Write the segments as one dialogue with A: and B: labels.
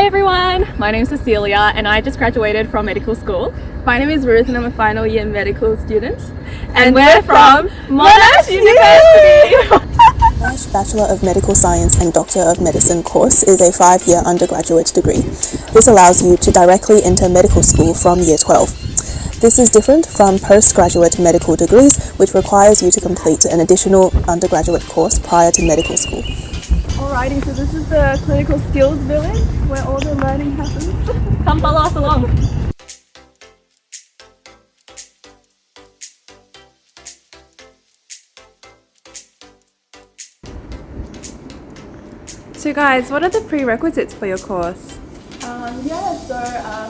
A: everyone, my name is Cecilia and I just graduated from medical school.
B: My name is Ruth and I'm a final year medical student.
A: And we're from Monash University!
C: Monash Bachelor of Medical Science and Doctor of Medicine course is a 5-year undergraduate degree. This allows you to directly enter medical school from year 12. This is different from postgraduate medical degrees, which requires you to complete an additional undergraduate course prior to medical school.
B: Alrighty, so this is the clinical skills village where all the learning happens.
A: Come follow us along.
B: So guys, what are the prerequisites for your course?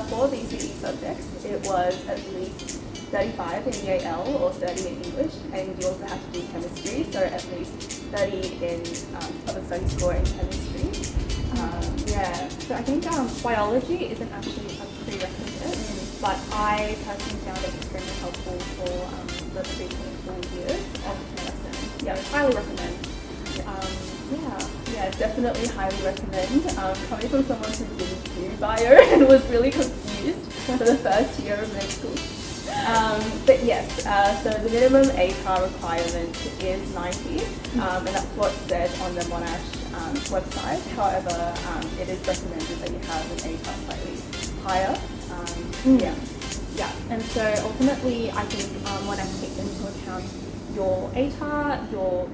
D: For these CE subjects, it was at least 35 in EAL or 30 in English, and you also have to do chemistry, so at least 30 in other study score in chemistry. So I think biology isn't actually a prerequisite, but I personally found it extremely helpful for the preclinical years of medicine. Yeah, I highly recommend. Definitely highly recommend. Coming from someone who didn't do bio and was really confused for the first year of med school. So the minimum ATAR requirement is 90, and that's what's said on the Monash website. However, it is recommended that you have an ATAR slightly higher. And so ultimately, I think Monash takes into account your ATAR, your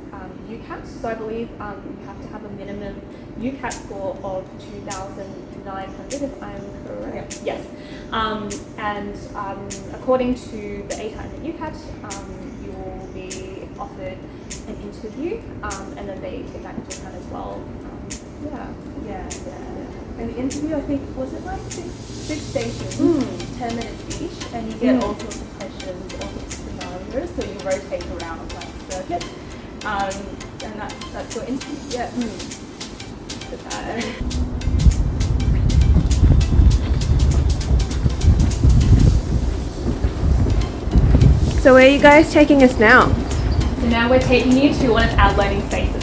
D: UCAT. So I believe you have to have a minimum UCAT score of 2,900, if I'm correct. Yes. And according to the ATAR and the UCAT, you will be offered an interview, and then they take that into account as well. And the interview, I think, was it like six stations, 10 minutes each, and you get all sorts of questions, all sorts of scenarios, so you rotate around like a circuit, and that's your interview.
B: So where are you guys taking us now?
A: So now we're taking you to one of our learning spaces.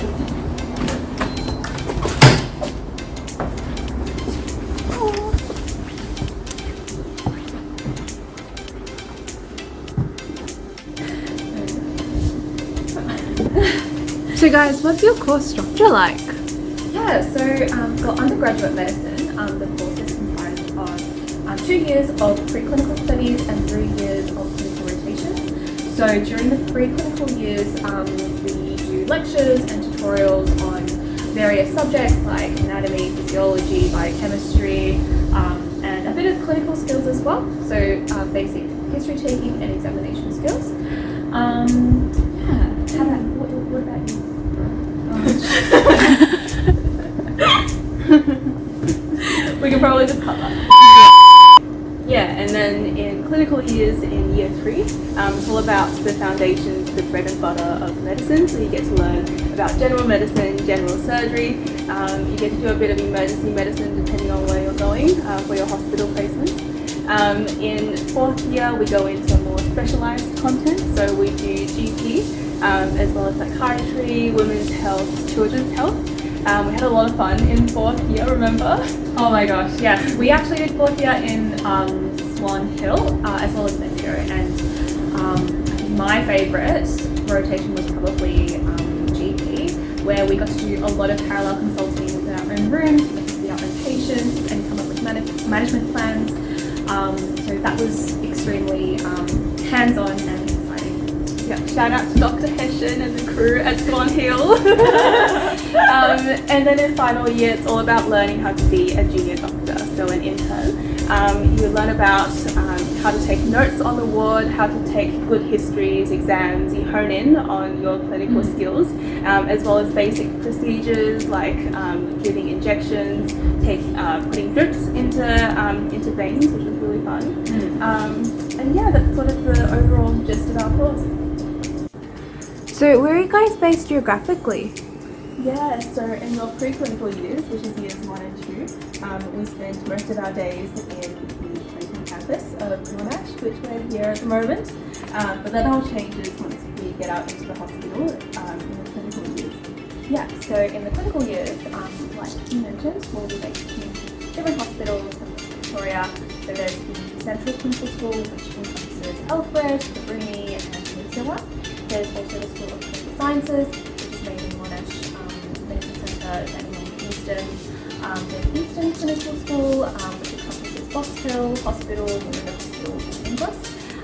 B: So guys, what's your course structure like?
D: For undergraduate medicine, the course is comprised of 2 years of preclinical studies and 3 years of clinical rotations. So during the preclinical years, we do lectures and tutorials on various subjects like anatomy, physiology, biochemistry, and a bit of clinical skills as well. So basic history taking and examination skills. What about you? We can probably just cut that.
B: And then in clinical years in year 3, it's all about the foundations, the bread and butter of medicine. So you get to learn about general medicine, general surgery. You get to do a bit of emergency medicine depending on where you're going for your hospital placements. In 4th year, we go into more specialised content. So we do GP, as well as psychiatry, women's health, children's health. We had a lot of fun in 4th year, remember?
A: Oh my gosh, yes. We actually did 4th year in Swan Hill, as well as Metro, and my favourite rotation was probably GP, where we got to do a lot of parallel consulting within our own rooms, we got to see our own patients and come up with management plans. So that was extremely hands-on and exciting.
D: Yeah, shout out to Dr. Hessian and the crew at Swan Hill.
B: And then in final year, it's all about learning how to be a junior doctor, so an intern. You learn about how to take notes on the ward, how to take good histories, exams. You hone in on your clinical skills, as well as basic procedures like giving injections, putting drips into veins, which was really fun. That's sort of the overall gist of our course. So where are you guys based geographically?
D: So in your preclinical years, which is years 1 and 2, we spend most of our days in the Clayton campus of Monash, which we're here at the moment. But that all changes once we get out into the hospital in the clinical years. So in the clinical years, like you mentioned, we'll be based in different hospitals area. So there's the Central Clinical School, which encompasses Alfred, Cabrini, and Peninsula. There's also the School of Clinical Sciences, which is made in Monash Medical Centre, then in Kingston. There's Eastern Clinical School, which encompasses Box Hill Hospital, Monash Hospital, and Inglis.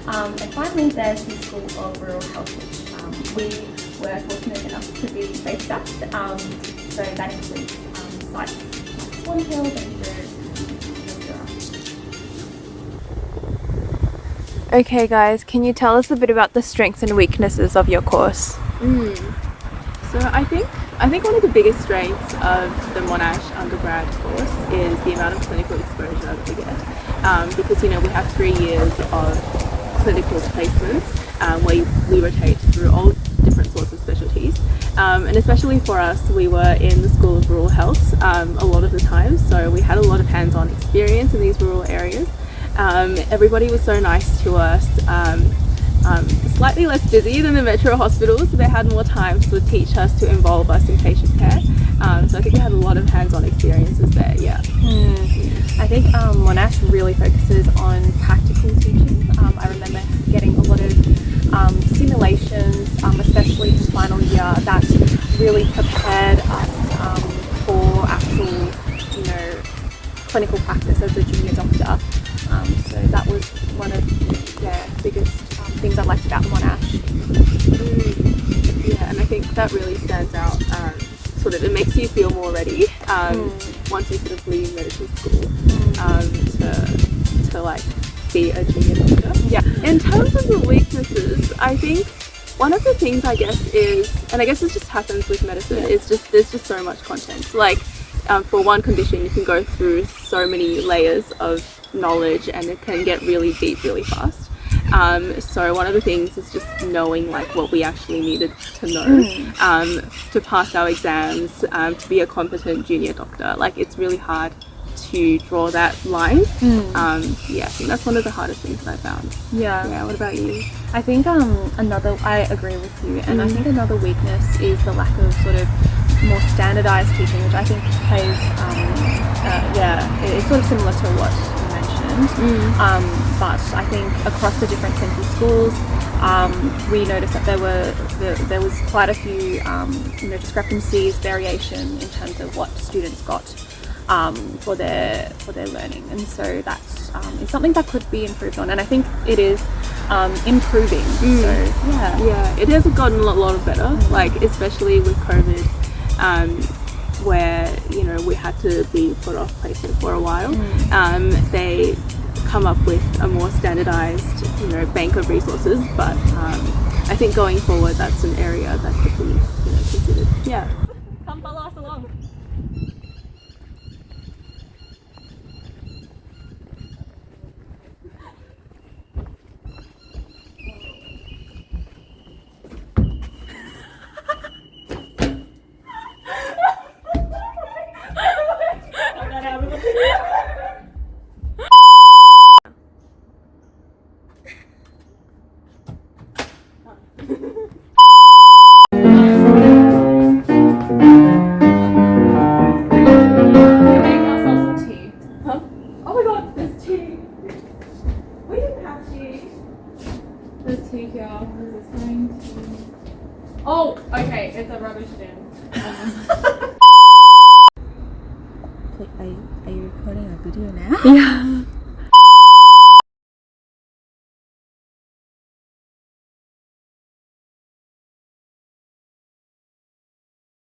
D: And finally, there's the School of Rural Health, which we were fortunate enough to be based at. So that includes sites like Swan Hill, Bendigo,
B: Okay guys, can you tell us a bit about the strengths and weaknesses of your course?
E: So I think one of the biggest strengths of the Monash undergrad course is the amount of clinical exposure that we get. Because we have 3 years of clinical placements where we rotate through all different sorts of specialties. And especially for us, we were in the School of Rural Health a lot of the time, so we had a lot of hands-on experience in these rural areas. Everybody was so nice to us, slightly less busy than the metro hospitals, so they had more time to teach us, to involve us in patient care. So I think we had a lot of hands-on experiences there, yeah.
A: I think Monash really focuses on practical teaching. I remember getting a lot of simulations, especially in final year, that really prepared us for actual, clinical practice as a junior doctor. So that was one of the biggest things I liked about Monash.
E: Yeah, and I think that really stands out. It makes you feel more ready once you sort of leave medical school to be a junior doctor.
A: Yeah.
E: In terms of the weaknesses, I think one of the things I guess is, and I guess this just happens with medicine, is there's just so much content. For one condition, you can go through so many layers of knowledge, and it can get really deep really fast. So one of the things is just knowing what we actually needed to know to pass our exams, to be a competent junior doctor. It's really hard to draw that line. I think that's one of the hardest things that I found. Yeah, what about you?
A: I think I agree with you, and I think another weakness is the lack of sort of more standardized teaching, which I think plays it's sort of similar to what you mentioned. But I think across the different central schools, we noticed that there was quite a few discrepancies, variation in terms of what students got for their learning, and so that is something that could be improved on, and I think it is improving. So
E: it has gotten a lot better, especially with COVID, where we had to be put off placement for a while. They come up with a more standardized bank of resources, but I think going forward that's an area that could be considered.
A: Come follow us along. There's tea here. This is going to... Oh, okay, it's a rubbish bin.
F: Are you recording a video now?
A: Yeah.